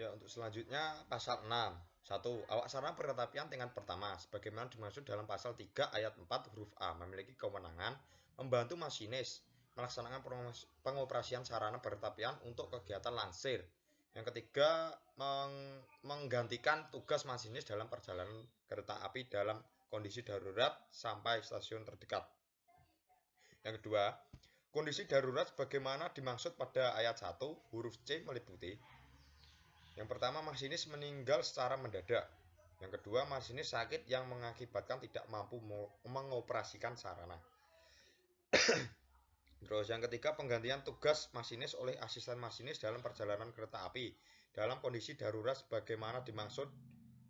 Ya, untuk selanjutnya pasal 6. 1. Awak sarana perkereta tingkat pertama sebagaimana dimaksud dalam pasal 3 ayat 4 huruf A memiliki kewenangan membantu masinis melaksanakan pengoperasian sarana perkereta untuk kegiatan lansir. Yang ketiga, menggantikan tugas masinis dalam perjalanan kereta api dalam kondisi darurat sampai stasiun terdekat. Yang kedua, kondisi darurat sebagaimana dimaksud pada ayat 1 huruf C meliputi: yang pertama, masinis meninggal secara mendadak. Yang kedua, masinis sakit yang mengakibatkan tidak mampu mengoperasikan sarana. Terus yang ketiga, penggantian tugas masinis oleh asisten masinis dalam perjalanan kereta api dalam kondisi darurat sebagaimana dimaksud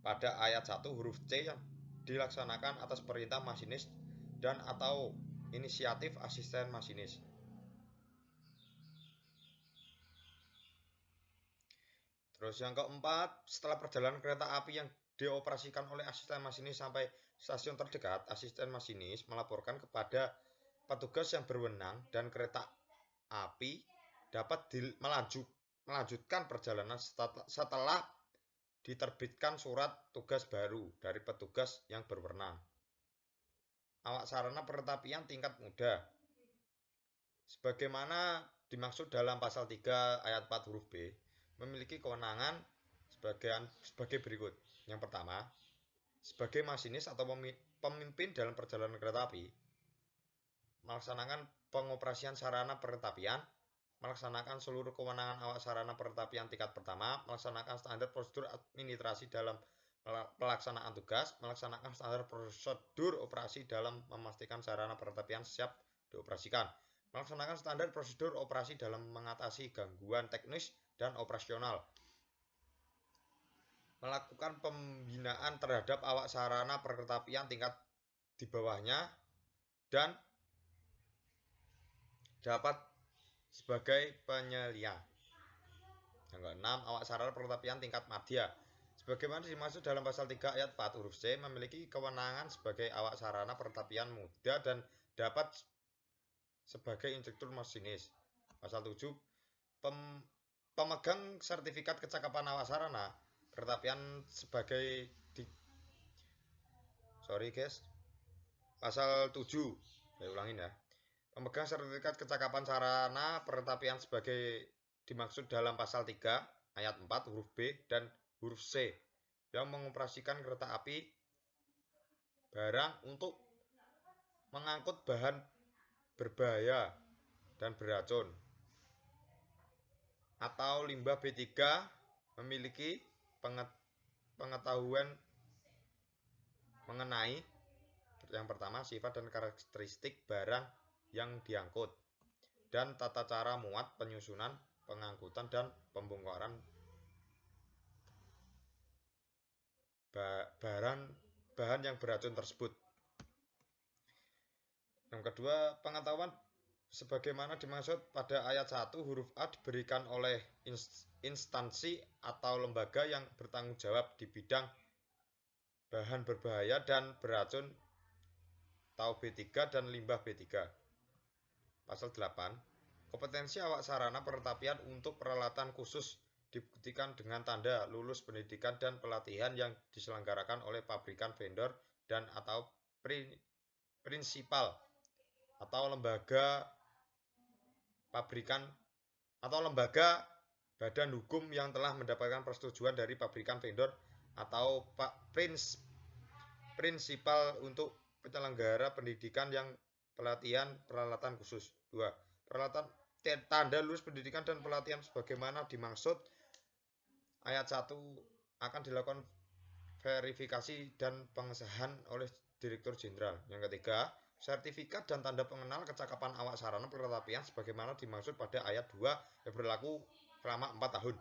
pada ayat 1 huruf C yang dilaksanakan atas perintah masinis dan atau inisiatif asisten masinis. Terus yang keempat, setelah perjalanan kereta api yang dioperasikan oleh asisten masinis sampai stasiun terdekat, asisten masinis melaporkan kepada petugas yang berwenang dan kereta api dapat melanjutkan perjalanan setelah diterbitkan surat tugas baru dari petugas yang berwenang. Awak sarana perkereta tingkat muda sebagaimana dimaksud dalam pasal 3 ayat 4 huruf B memiliki kewenangan sebagai berikut. Yang pertama, sebagai masinis atau pemimpin dalam perjalanan kereta api, melaksanakan pengoperasian sarana perkereta melaksanakan seluruh kewenangan awak sarana perkereta tingkat pertama, melaksanakan standar prosedur administrasi dalam pelaksanaan tugas, melaksanakan standar prosedur operasi dalam memastikan sarana perkereta siap dioperasikan, melaksanakan standar prosedur operasi dalam mengatasi gangguan teknis dan operasional, melakukan pembinaan terhadap awak sarana perkereta tingkat di bawahnya, dan dapat sebagai penyelia. Yang keenam, awak sarana perkereta tingkat madya sebagaimana dimaksud dalam pasal 3 ayat 4 huruf C memiliki kewenangan sebagai awak sarana perkereta muda dan dapat sebagai instruktur masinis. Pasal 7, pemegang sertifikat kecakapan awak sarana perkereta sebagai Pasal 7, saya ulangin ya. Pemegang sertifikat kecakapan sarana perkereta sebagai dimaksud dalam pasal 3 ayat 4 huruf B dan huruf C yang mengoperasikan kereta api barang untuk mengangkut bahan berbahaya dan beracun atau limbah B3 memiliki pengetahuan mengenai yang pertama sifat dan karakteristik barang yang diangkut dan tata cara muat, penyusunan, pengangkutan dan pembongkaran bahan yang beracun tersebut. Yang kedua, pengetahuan sebagaimana dimaksud pada ayat 1 huruf A diberikan oleh instansi atau lembaga yang bertanggung jawab di bidang bahan berbahaya dan beracun atau B3 dan limbah B3. Pasal 8, kompetensi awak sarana perkereta untuk peralatan khusus dibuktikan dengan tanda lulus pendidikan dan pelatihan yang diselenggarakan oleh pabrikan vendor dan atau prinsipal atau lembaga pabrikan atau lembaga badan hukum yang telah mendapatkan persetujuan dari pabrikan vendor atau prinsipal untuk penyelenggara pendidikan yang pelatihan peralatan khusus. 2. Peralatan tanda lulus pendidikan dan pelatihan sebagaimana dimaksud ayat 1 akan dilakukan verifikasi dan pengesahan oleh Direktur Jenderal. Yang ketiga, sertifikat dan tanda pengenal kecakapan awak sarana perkereta sebagaimana dimaksud pada ayat 2 yang berlaku selama 4 tahun.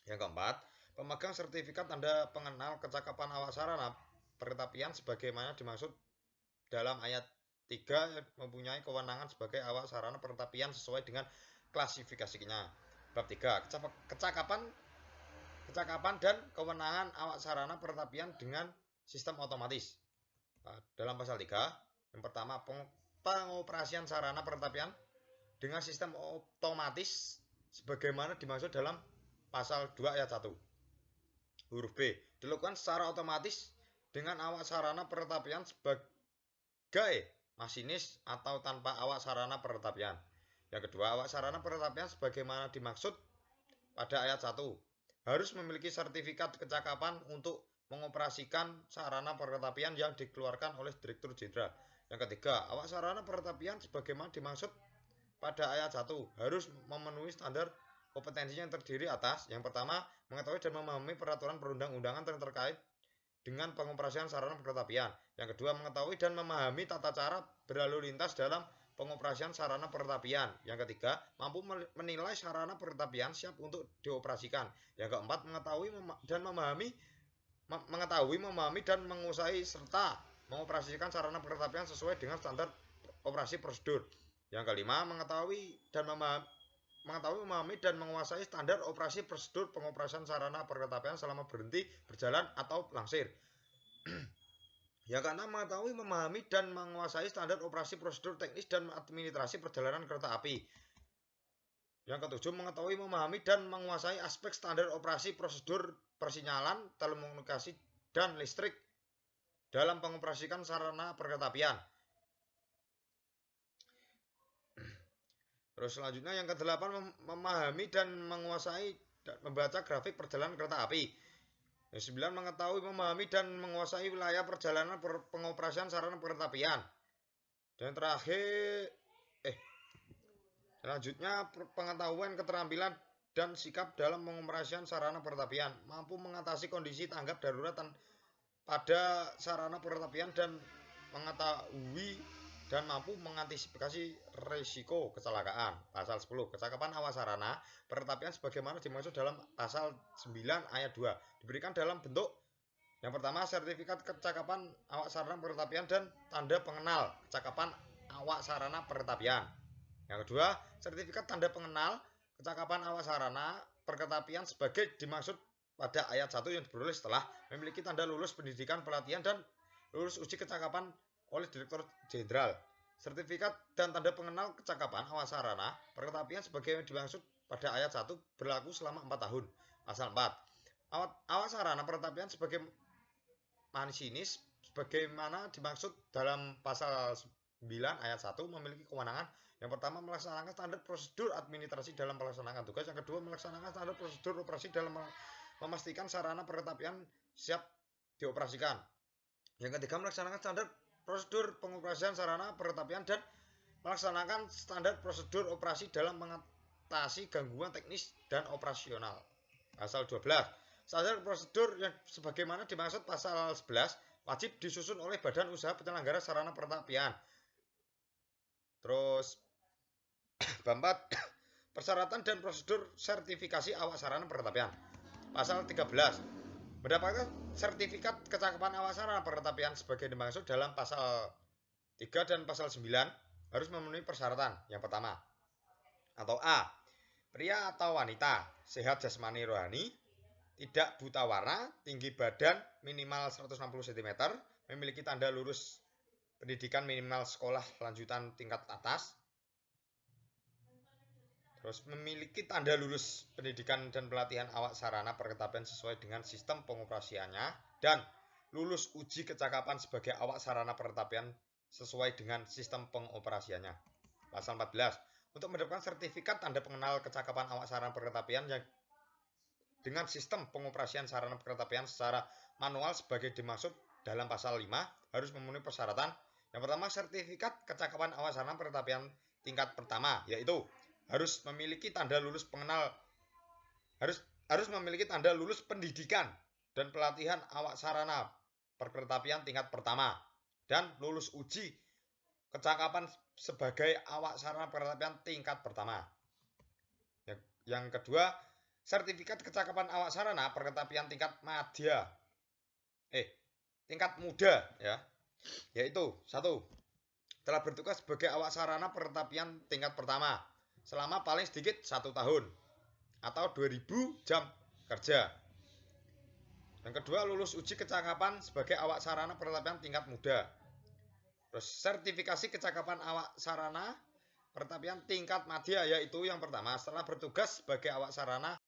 Yang keempat, pemegang sertifikat tanda pengenal kecakapan awak sarana perkereta sebagaimana dimaksud dalam ayat 3 mempunyai kewenangan sebagai awak sarana perkereta sesuai dengan klasifikasinya. Bab 3, kecakapan dan kewenangan awak sarana perkereta dengan sistem otomatis. Dalam pasal 3, yang pertama, pengoperasian sarana perkereta dengan sistem otomatis sebagaimana dimaksud dalam pasal 2 ayat 1. Huruf B. Dilakukan secara otomatis dengan awak sarana peretapian sebagai masinis atau tanpa awak sarana peretapian. Yang kedua, awak sarana peretapian sebagaimana dimaksud pada ayat 1 harus memiliki sertifikat kecakapan untuk mengoperasikan sarana peretapian yang dikeluarkan oleh Direktur Jenderal. Yang ketiga, awak sarana peretapian sebagaimana dimaksud pada ayat 1 harus memenuhi standar kompetensinya yang terdiri atas: yang pertama, mengetahui dan memahami peraturan perundang-undangan yang terkait dengan pengoperasian sarana peretapian. Yang kedua, mengetahui dan memahami tata cara berlalu lintas dalam pengoperasian sarana peretapian. Yang ketiga, mampu menilai sarana peretapian siap untuk dioperasikan. Yang keempat, mengetahui memahami dan menguasai serta mengoperasikan sarana peretapian sesuai dengan standar operasi prosedur. Yang kelima, mengetahui, memahami dan menguasai standar operasi prosedur pengoperasian sarana peretapian selama berhenti, berjalan, atau langsir. Yang keenam, mengetahui, memahami dan menguasai standar operasi prosedur teknis dan administrasi perjalanan kereta api. Yang ketujuh, mengetahui, memahami dan menguasai aspek standar operasi prosedur persinyalan, telekomunikasi, dan listrik dalam pengoperasian sarana perketapian. Terus selanjutnya yang kedelapan, memahami dan menguasai dan membaca grafik perjalanan kereta api. Yang 9, mengetahui, memahami dan menguasai wilayah perjalanan pengoperasian sarana perketapian. Dan terakhir, selanjutnya pengetahuan, keterampilan, dan sikap dalam pengoperasian sarana perketapian, mampu mengatasi kondisi tanggap darurat pada sarana perketapian dan mengetahui dan mampu mengantisipasi risiko kecelakaan. Pasal 10. Kecakapan awak sarana perketapian sebagaimana dimaksud dalam pasal 9 ayat 2 diberikan dalam bentuk: yang pertama, sertifikat kecakapan awak sarana perketapian dan tanda pengenal kecakapan awak sarana perketapian. Yang kedua, sertifikat tanda pengenal kecakapan awak sarana perketapian sebagai dimaksud pada ayat 1 yang diperoleh setelah memiliki tanda lulus pendidikan pelatihan dan lulus uji kecakapan oleh Direktur Jenderal. Sertifikat dan tanda pengenal kecakapan awak sarana perketapian sebagai dimaksud pada ayat 1 berlaku selama 4 tahun. Pasal 4. Awak sarana perketapian sebagai masinis sebagaimana dimaksud dalam pasal 9 ayat 1 memiliki kewenangan: yang pertama, melaksanakan standar prosedur administrasi dalam melaksanakan tugas. Yang kedua, melaksanakan standar prosedur operasi dalam memastikan sarana perketapian siap dioperasikan. Yang ketiga, melaksanakan standar prosedur pengoperasian sarana perketapian dan melaksanakan standar prosedur operasi dalam mengatasi gangguan teknis dan operasional. Pasal 12. Standar prosedur yang sebagaimana dimaksud pasal 11 wajib disusun oleh badan usaha penyelenggara sarana perketapian. Terus bab 4. Persyaratan dan prosedur sertifikasi awak sarana perketapian. Pasal 13. Mendapatkan sertifikat kecakapan awak sarana perketapian sebagai dimaksud dalam pasal 3 dan pasal 9 harus memenuhi persyaratan. Yang pertama, atau A, pria atau wanita, sehat jasmani rohani, tidak buta warna, tinggi badan minimal 160 cm, memiliki tanda lulus pendidikan minimal sekolah lanjutan tingkat atas, terus memiliki tanda lulus pendidikan dan pelatihan awak sarana perketapian sesuai dengan sistem pengoperasiannya, dan lulus uji kecakapan sebagai awak sarana perketapian sesuai dengan sistem pengoperasiannya. Pasal 14. Untuk mendapatkan sertifikat tanda pengenal kecakapan awak sarana perketapian yang dengan sistem pengoperasian sarana perketapian secara manual sebagai dimaksud dalam pasal 5 harus memenuhi persyaratan. Yang pertama, sertifikat kecakapan awak sarana perketapian tingkat pertama, yaitu harus memiliki tanda lulus memiliki tanda lulus pendidikan dan pelatihan awak sarana perketapian tingkat pertama dan lulus uji kecakapan sebagai awak sarana perketapian tingkat pertama. Yang kedua, sertifikat kecakapan awak sarana perketapian tingkat tingkat muda, ya, yaitu 1. Telah bertugas sebagai awak sarana perketapian tingkat pertama selama paling sedikit 1 tahun atau 2000 jam kerja. Yang kedua, lulus uji kecakapan sebagai awak sarana perketapian tingkat muda. Terus sertifikasi kecakapan awak sarana perketapian tingkat madya, yaitu yang pertama, setelah bertugas sebagai awak sarana